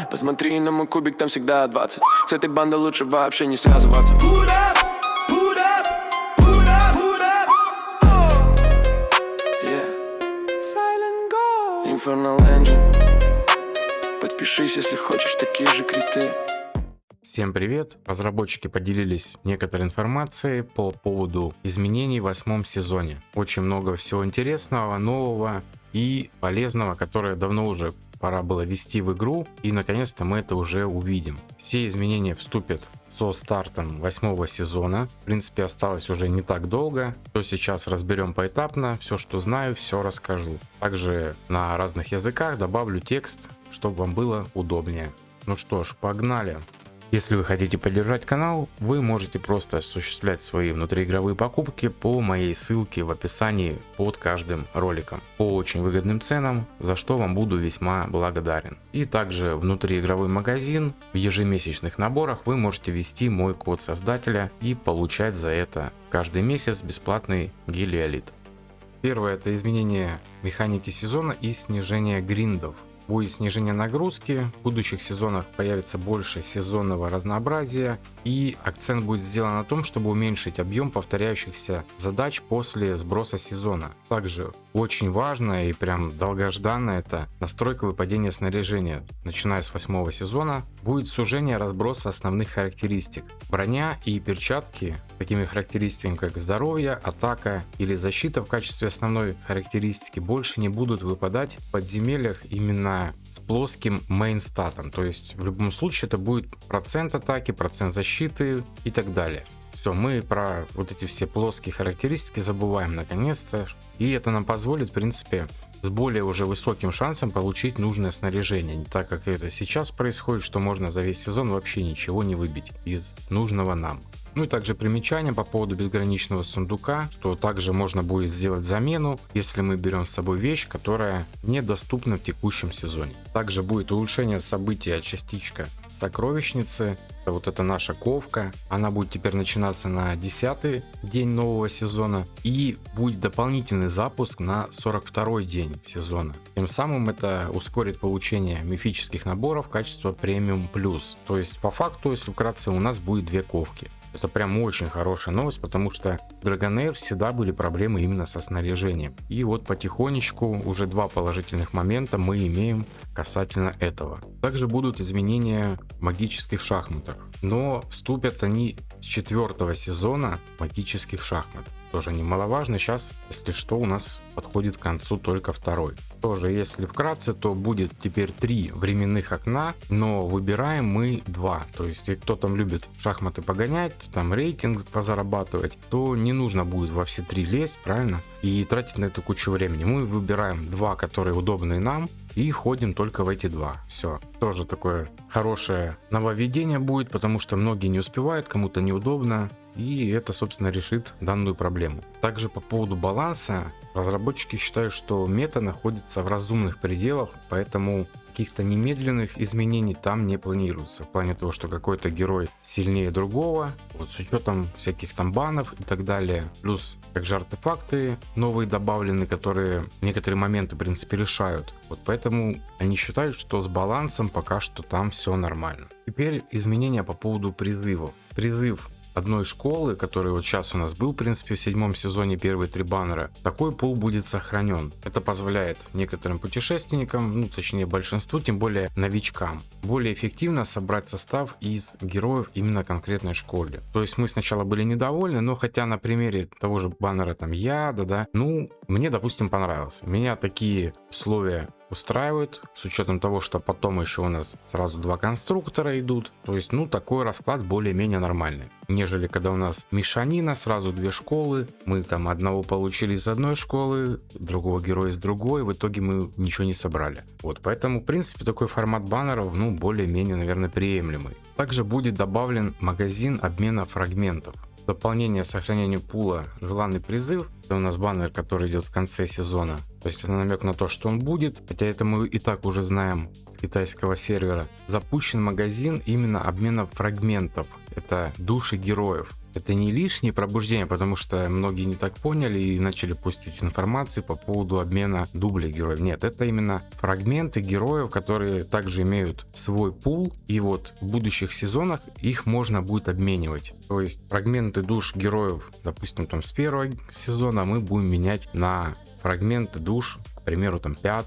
Посмотри на мой кубик, там всегда 20. С этой бандой лучше вообще не связываться. Put up, put up, put up, put up. Oh. Yeah. Silent Go. Infernal Engine. Подпишись, если хочешь такие же криты. Всем привет! Разработчики поделились некоторой информацией по поводу изменений в 8 сезоне. Очень много всего интересного, нового и полезного, которое давно уже пора было ввести в игру, и наконец-то мы это уже увидим. Все изменения вступят со стартом 8 сезона. В принципе, осталось уже не так долго. То сейчас разберем поэтапно. Все, что знаю, все расскажу. Также на разных языках добавлю текст, чтобы вам было удобнее. Ну что ж, погнали! Если вы хотите поддержать канал, вы можете просто осуществлять свои внутриигровые покупки по моей ссылке в описании под каждым роликом по очень выгодным ценам, за что вам буду весьма благодарен. И также внутриигровой магазин, в ежемесячных наборах вы можете ввести мой код создателя и получать за это каждый месяц бесплатный гелиолит. Первое — это изменение механики сезона и снижение гриндов. Будет снижение нагрузки, в будущих сезонах появится больше сезонного разнообразия, и акцент будет сделан на том, чтобы уменьшить объем повторяющихся задач после сброса сезона. Также очень важно и прям долгожданно — это настройка выпадения снаряжения. Начиная с 8 сезона будет сужение разброса основных характеристик. Броня и перчатки такими характеристиками, как здоровье, атака или защита в качестве основной характеристики, больше не будут выпадать в подземельях именно с плоским мейн-статом. То есть в любом случае это будет процент атаки, процент защиты и так далее. Все, мы про вот эти все плоские характеристики забываем наконец-то. И это нам позволит, в принципе, с более уже высоким шансом получить нужное снаряжение. Не так, как это сейчас происходит, что можно за весь сезон вообще ничего не выбить из нужного нам. Ну и также примечание по поводу безграничного сундука, что также можно будет сделать замену, если мы берем с собой вещь, которая недоступна в текущем сезоне. Также будет улучшение события частичка сокровищницы. Вот это наша ковка. Она будет теперь начинаться на 10-й день нового сезона. И будет дополнительный запуск на 42-й день сезона. Тем самым это ускорит получение мифических наборов качества премиум плюс. То есть по факту, если вкратце, у нас будет 2 ковки. Это прям очень хорошая новость, потому что в Dragon Age всегда были проблемы именно со снаряжением. И вот потихонечку уже 2 положительных момента мы имеем касательно этого. Также будут изменения в магических шахматах, но вступят они с 4 сезона магических шахмат. Тоже немаловажно. Сейчас, если что, у нас подходит к концу только 2. Тоже, если вкратце, то будет теперь 3 временных окна, но выбираем мы 2. То есть, если кто там любит шахматы погонять, там рейтинг позарабатывать, то не нужно будет во все 3 лезть, правильно? И тратить на это кучу времени. Мы выбираем 2, которые удобны нам, и ходим только в эти 2. Все. Тоже такое хорошее нововведение будет, потому что многие не успевают, кому-то неудобно. И это, собственно, решит данную проблему. Также по поводу баланса, разработчики считают, что мета находится в разумных пределах, поэтому каких-то немедленных изменений там не планируется. В плане того, что какой-то герой сильнее другого, вот с учетом всяких там банов и так далее. Плюс также артефакты новые добавлены, которые некоторые моменты, в принципе, решают. Вот поэтому они считают, что с балансом пока что там все нормально. Теперь изменения по поводу призывов. Призыв одной школы, который вот сейчас у нас был, в принципе, в 7 сезоне, первые 3 баннера, такой пул будет сохранен. Это позволяет некоторым путешественникам, ну точнее большинству, тем более новичкам, более эффективно собрать состав из героев именно конкретной школе. То есть мы сначала были недовольны, но хотя на примере того же баннера там яда, ну мне, допустим, понравилось. Меня такие условия устраивают, с учетом того, что потом еще у нас сразу 2 конструктора идут. То есть, ну, такой расклад более-менее нормальный. Нежели когда у нас мешанина, сразу 2 школы, мы там одного получили из одной школы, другого героя из другой, в итоге мы ничего не собрали. Вот, поэтому, в принципе, такой формат баннеров, ну, более-менее, наверное, приемлемый. Также будет добавлен магазин обмена фрагментов. Дополнение сохранению пула «Желанный призыв». Это у нас баннер, который идет в конце сезона. То есть это намек на то, что он будет, хотя это мы и так уже знаем с китайского сервера. Запущен магазин именно обмена фрагментов. Это души героев. это не лишнее пробуждение, потому что многие не так поняли и начали пустить информацию по поводу обмена дублей героев. Нет, это именно фрагменты героев, которые также имеют свой пул, и вот в будущих сезонах их можно будет обменивать. То есть фрагменты душ героев, допустим, там с первого сезона мы будем менять на фрагменты душ, к примеру, там 5,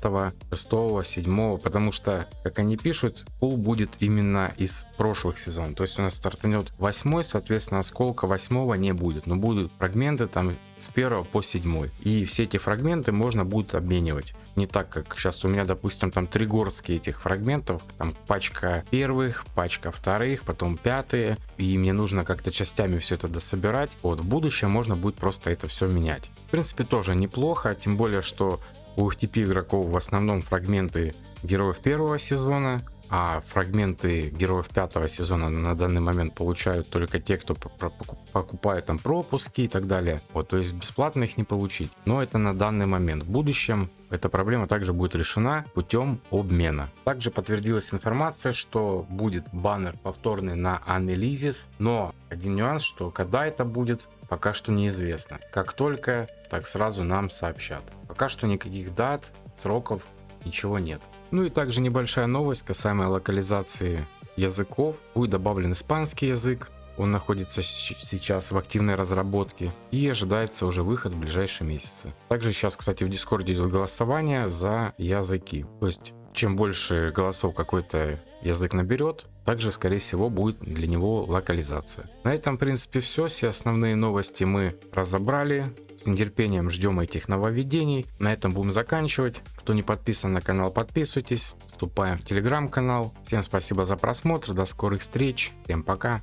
6, 7, потому что, как они пишут, пул будет именно из прошлых сезонов. То есть у нас стартанет 8, соответственно, осколка 8 не будет, но будут фрагменты там с 1 по 7. И все эти фрагменты можно будет обменивать. Не так, как сейчас у меня, допустим, там 3 горстки этих фрагментов, там пачка первых, пачка вторых, потом 5, и мне нужно как-то частями все это дособирать. Вот в будущем можно будет просто это все менять. В принципе, тоже неплохо, тем более, что у FTP игроков в основном фрагменты героев первого сезона, а фрагменты героев 5 сезона на данный момент получают только те, кто покупает там пропуски и так далее. Вот, то есть бесплатно их не получить. Но это на данный момент. В будущем эта проблема также будет решена путем обмена. Также подтвердилась информация, что будет баннер повторный на Anelisys, но один нюанс, что когда это будет, пока что неизвестно. Как только, так сразу нам сообщат. Пока что никаких дат, сроков, ничего нет. Ну и также небольшая новость касаемо локализации языков. Будет добавлен испанский язык. Он находится сейчас в активной разработке и ожидается уже выход в ближайшие месяцы. Также сейчас, кстати, в Дискорде идет голосование за языки. То есть, чем больше голосов какой-то язык наберет, также, скорее всего, будет для него локализация. На этом, в принципе, все основные новости мы разобрали. С нетерпением ждем этих нововведений. На этом будем заканчивать. Кто не подписан на канал, подписывайтесь. Вступаем в телеграм-канал. Всем спасибо за просмотр. До скорых встреч. Всем пока.